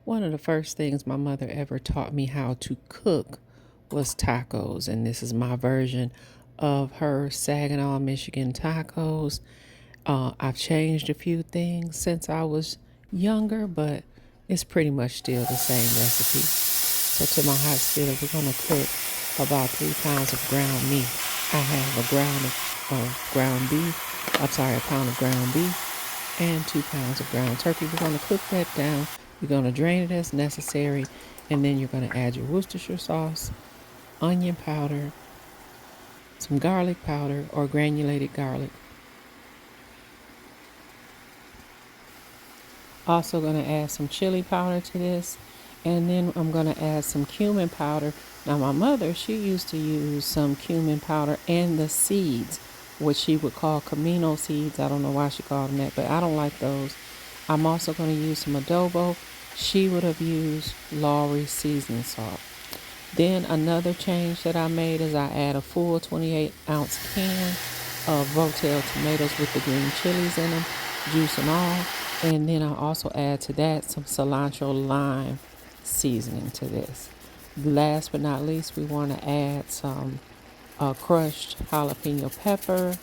One of the first things my mother ever taught me how to cook was tacos, and this is my version of her Saginaw, Michigan tacos. I've changed a few things since I was younger, but it's pretty much still the same recipe. So to my hot skillet, we're gonna cook about 3 pounds of ground meat. I have a ground beef. I'm sorry, a pound of ground beef and 2 pounds of ground turkey. We're gonna cook that down. You're gonna drain it as necessary, and then you're gonna add your Worcestershire sauce, onion powder, some garlic powder or granulated garlic. Also going to add some chili powder to this, and then I'm going to add some cumin powder. Now my mother, she used to use some cumin powder and the seeds, what she would call camino seeds. I don't know why she called them that, but I don't like those. I'm also going to use some adobo. She would have used Lawry seasoning salt. Then another change that I made is I add a full 28-ounce can of Rotel tomatoes with the green chilies in them, juice and all. And then I also add to that some cilantro lime seasoning to this. Last but not least, we want to add some crushed jalapeno pepper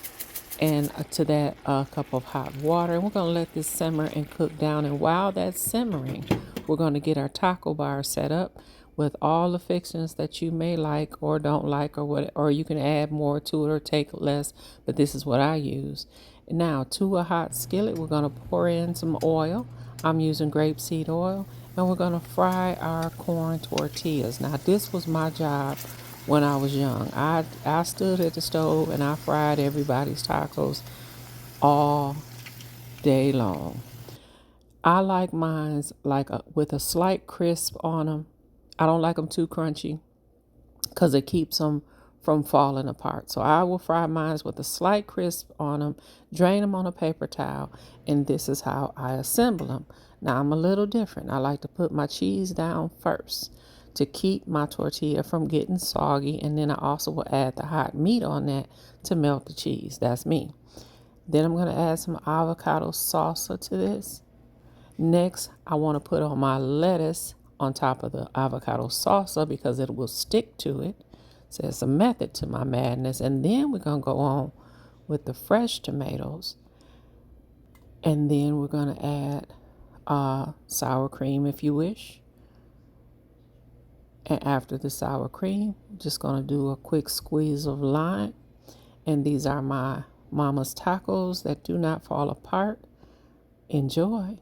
and to that a cup of hot water. And we're going to let this simmer and cook down. And while that's simmering, we're going to get our taco bar set up with all the fixings that you may like or don't like, or what, or you can add more to it or take less, but this is what I use. Now to a hot skillet, we're going to pour in some oil. I'm using grapeseed oil, and we're going to fry our corn tortillas. Now this was my job when I was young. I stood at the stove and I fried everybody's tacos all day long. I like mine's with a slight crisp on them. I don't like them too crunchy because it keeps them from falling apart. So I will fry mine with a slight crisp on them, drain them on a paper towel, and this is how I assemble them. Now I'm a little different. I like to put my cheese down first to keep my tortilla from getting soggy, and then I also will add the hot meat on that to melt the cheese. That's me. Then I'm going to add some avocado salsa to this. Next, I want to put on my lettuce on top of the avocado salsa because it will stick to it. So there's a method to my madness. And then we're going to go on with the fresh tomatoes. And then we're going to add sour cream if you wish. And after the sour cream, I'm just going to do a quick squeeze of lime. And these are my mama's tacos that do not fall apart. Enjoy.